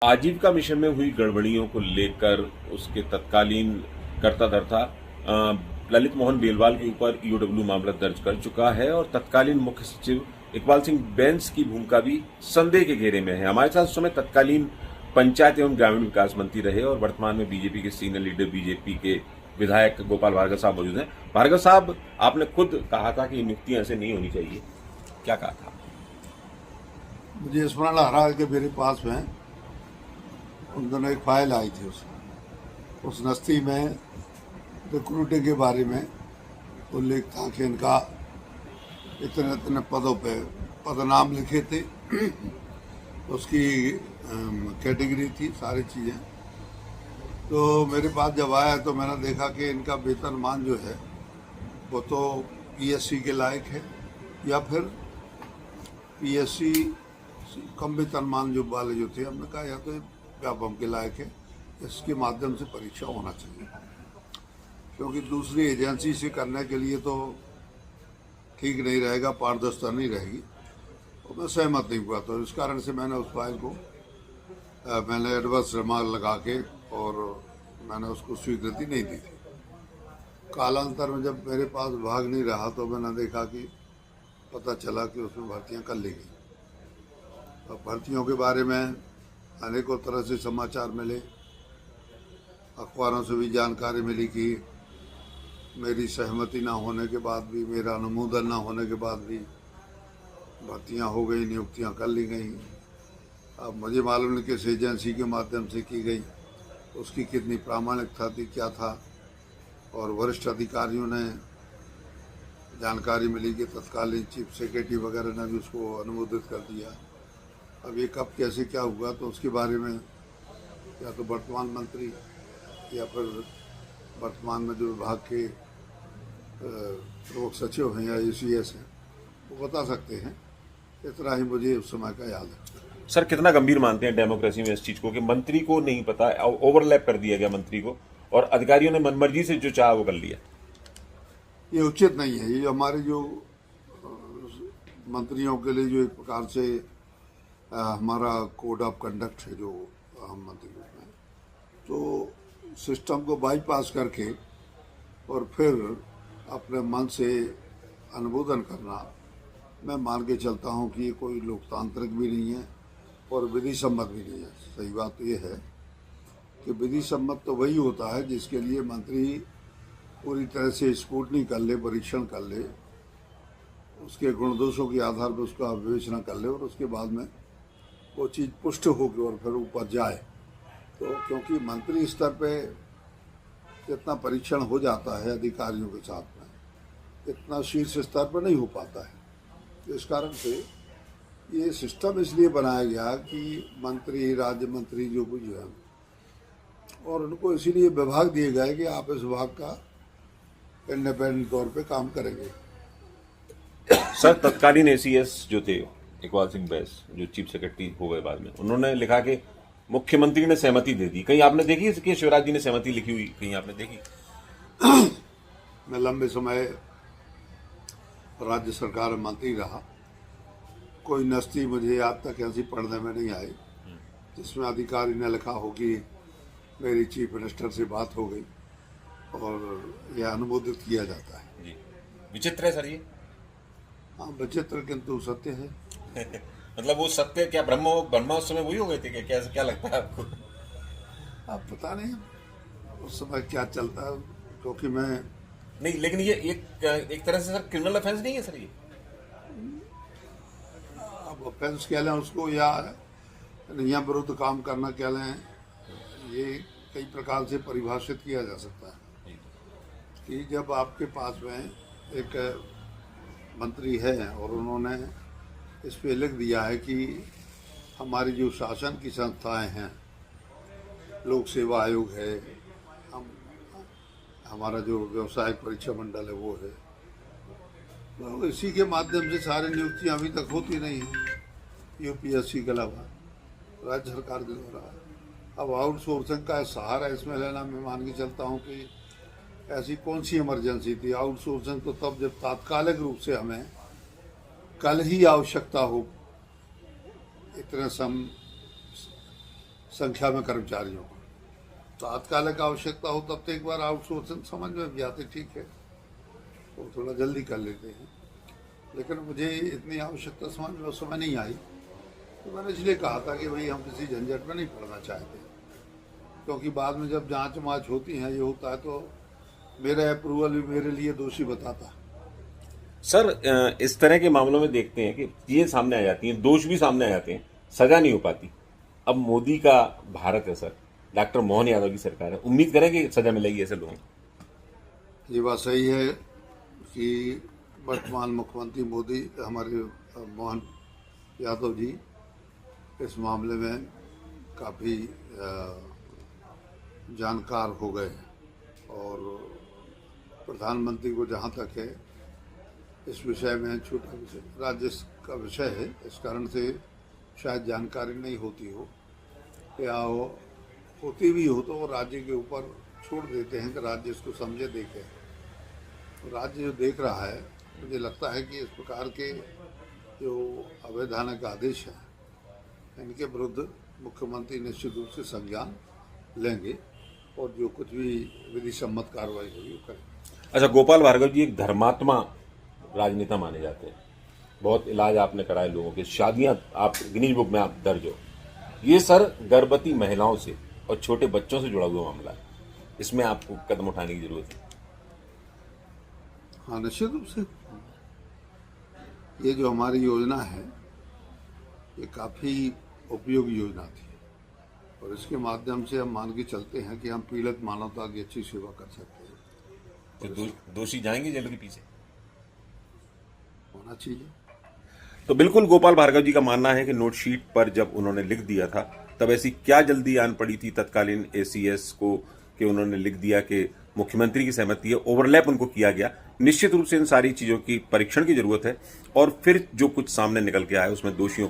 आजीविका मिशन में हुई गड़बड़ियों को लेकर उसके तत्कालीन कर्ता धर्ता ललित मोहन बेलवाल के ऊपर ईओडब्ल्यू मामला दर्ज कर चुका है और तत्कालीन मुख्य सचिव इकबाल सिंह बैंस की भूमिका भी संदेह के घेरे में है। हमारे साथ उस समय तत्कालीन पंचायत एवं ग्रामीण विकास मंत्री रहे और वर्तमान में बीजेपी के सीनियर लीडर बीजेपी के विधायक गोपाल भार्गव साहब मौजूद हैं। भार्गव साहब, आपने खुद कहा था कि नियुक्तियां ऐसे नहीं होनी चाहिए, क्या कहा था? मुझे स्मरण आ रहा है कि मेरे पास में उन दोनों एक फाइल आई थी उस नस्ती में रिक्रूटिंग के बारे में उल्लेख था कि इनका इतने इतने पदों पे पदनाम लिखे थे, उसकी कैटेगरी थी, सारी चीज़ें। तो मेरे पास जब आया तो मैंने देखा कि इनका वेतनमान जो है वो तो पीएससी के लायक है या फिर पीएससी कम वेतनमान जो वाले जो थे, हमने कहा या तो व्यापम के लायक है, इसके माध्यम से परीक्षा होना चाहिए, क्योंकि दूसरी एजेंसी से करने के लिए तो ठीक नहीं रहेगा, पारदर्शिता नहीं रहेगी। और मैं सहमत नहीं हुआ, तो इस कारण से मैंने उस फाइल को मैंने एडवर्स रिमार्क लगा के और मैंने उसको स्वीकृति नहीं दी थी। कालांतर में जब मेरे पास भाग नहीं रहा तो मैंने देखा कि पता चला कि उसमें भर्तियां कर ली गई। अब भर्तियों के बारे में अनेकों तरह से समाचार मिले, अखबारों से भी जानकारी मिली कि मेरी सहमति ना होने के बाद भी, मेरा अनुमोदन ना होने के बाद भी भर्तियां हो गई, नियुक्तियां कर ली गई। अब मुझे मालूम नहीं किस एजेंसी के माध्यम से की गई, उसकी कितनी प्रामाणिकता थी, क्या था। और वरिष्ठ अधिकारियों ने जानकारी मिली कि तत्कालीन चीफ सेक्रेटरी वगैरह ने भी उसको अनुमोदित कर दिया। अब ये कब कैसे क्या हुआ तो उसके बारे में या तो वर्तमान मंत्री या फिर वर्तमान में जो विभाग के प्रमुख सचिव हैं या एसीएस हैं वो बता सकते हैं। इतना ही मुझे उस समय का याद है। सर, कितना गंभीर मानते हैं डेमोक्रेसी में इस चीज को कि मंत्री को नहीं पता, ओवरलैप कर दिया गया मंत्री को और अधिकारियों ने मनमर्जी से जो चाहा वो कर लिया? ये उचित नहीं है। ये हमारे जो मंत्रियों के लिए जो एक प्रकार से हमारा कोड ऑफ कंडक्ट है जो हम मंत्री में, तो सिस्टम को बाईपास करके और फिर अपने मन से अनुमोदन करना, मैं मान के चलता हूँ कि ये कोई लोकतांत्रिक भी नहीं है और विधि सम्मत भी नहीं है। सही बात तो ये है कि विधि सम्मत तो वही होता है जिसके लिए मंत्री पूरी तरह से स्क्रूटनी कर ले, परीक्षण कर ले, उसके गुण दोषों के आधार पर उसका विवेचना कर ले और उसके बाद में वो चीज़ पुष्ट होकर और फिर ऊपर जाए। तो क्योंकि मंत्री स्तर पे जितना परीक्षण हो जाता है अधिकारियों के साथ में, इतना शीर्ष स्तर पर नहीं हो पाता है। तो इस कारण से ये सिस्टम इसलिए बनाया गया कि मंत्री, राज्य मंत्री जो कुछ है, और उनको इसीलिए विभाग दिए गए कि आप इस विभाग का इंडिपेंडेंट तौर पे काम करेंगे। सर, तत्कालीन एसीएस जो थे इकबाल सिंह बैंस, जो चीफ सेक्रेटरी हो गए बाद में, उन्होंने लिखा कि मुख्यमंत्री ने सहमति दे दी। कहीं आपने देखी कि शिवराज जी ने सहमति लिखी हुई, कहीं आपने देखी? मैं लंबे समय राज्य सरकार में मंत्री रहा, कोई नस्ती मुझे आज तक ऐसी पढ़ने में नहीं आई जिसमें अधिकारी ने लिखा हो कि मेरी चीफ मिनिस्टर से बात हो गई और यह अनुमोदित किया जाता है। जी, विचित्र है सर ये। हाँ, विचित्र किंतु सत्य है। मतलब वो सत्य क्या ब्रह्मा उस समय वही हो गए थे क्या? क्या लगता है आपको? अब पता नहीं उस समय क्या चलता है, क्योंकि मैं नहीं, लेकिन ये एक तरह से सर क्रिमिनल ऑफेंस नहीं है सर ये? अब ऑफेंस कह लें उसको या नियम विरुद्ध काम करना कह लें, ये कई प्रकार से परिभाषित किया जा सकता है कि जब आपके पास में एक मंत्री है और उन्होंने इस पे लिख दिया है कि हमारी जो शासन की संस्थाएं हैं, लोक सेवा आयोग है, हमारा जो व्यवसायिक परीक्षा मंडल है वो है, तो इसी के माध्यम से सारी नियुक्तियां अभी तक होती नहीं हैं यूपीएससी के अलावा राज्य सरकार के द्वारा। अब आउटसोर्सिंग का सहारा इसमें लेना, मैं मान के चलता हूँ कि ऐसी कौन सी इमरजेंसी थी। आउटसोर्सिंग तो तब जब तात्कालिक रूप से हमें कल ही आवश्यकता हो, इतने संख्या में कर्मचारियों को। तात्कालिक आवश्यकता हो तब तो एक बार आउटसोर्सिंग समझ में भी आते, ठीक है, वो थोड़ा जल्दी कर लेते हैं, लेकिन मुझे इतनी आवश्यकता समझ में उस समय नहीं आई, तो मैंने इसलिए कहा था कि भाई हम किसी झंझट में नहीं पड़ना चाहते, क्योंकि बाद में जब जांच माच होती है, ये होता है, तो मेरा अप्रूवल भी मेरे लिए दोषी बताता। सर इस तरह के मामलों में देखते हैं कि चीजें सामने आ जाती हैं, दोष भी सामने आ जाते हैं, सजा नहीं हो पाती। अब मोदी का भारत है सर, डॉक्टर मोहन यादव की सरकार है, उम्मीद करें कि सजा मिलेगी ऐसे लोगों को। ये बात सही है कि वर्तमान मुख्यमंत्री मोदी हमारे मोहन यादव जी इस मामले में काफ़ी जानकार हो गए हैं, और प्रधानमंत्री को जहाँ तक है इस विषय में, छोटा विषय राज्य का विषय है, इस कारण से शायद जानकारी नहीं होती हो, या होती भी हो तो वो राज्य के ऊपर छोड़ देते हैं कि राज्य इसको समझे, देखे। तो राज्य जो देख रहा है, मुझे लगता है कि इस प्रकार के जो अवैधानिक आदेश हैं, इनके विरुद्ध मुख्यमंत्री निश्चित रूप से संज्ञान लेंगे और जो कुछ भी विधि सम्मत कार्रवाई होगी वो करेंगे। अच्छा, गोपाल भार्गव जी एक धर्मात्मा राजनेता माने जाते हैं, बहुत इलाज आपने कराए लोगों के, शादियां आप गिनीज बुक में आप दर्ज हो। ये सर गर्भवती महिलाओं से और छोटे बच्चों से जुड़ा हुआ मामला है, इसमें आपको कदम उठाने की जरूरत है। हाँ, निश्चित रूप से ये जो हमारी योजना है, ये काफ़ी उपयोगी योजना थी, और इसके माध्यम से हम मान के चलते हैं कि हम पीड़ित मानवता की अच्छी सेवा कर सकते हैं। तो दोषी जाएंगे जेल के पीछे, होना चाहिए। तो बिल्कुल गोपाल भार्गव जी का मानना है कि नोटशीट पर जब उन्होंने लिख दिया था, तब ऐसी क्या जल्दी आन पड़ी थी तत्कालीन एसीएस को कि उन्होंने लिख दिया कि मुख्यमंत्री की सहमति है, ओवरलैप उनको किया गया। निश्चित रूप से इन सारी चीजों की परीक्षण की जरूरत है, और फिर जो कुछ सामने निकल के आया उसमें दोषियों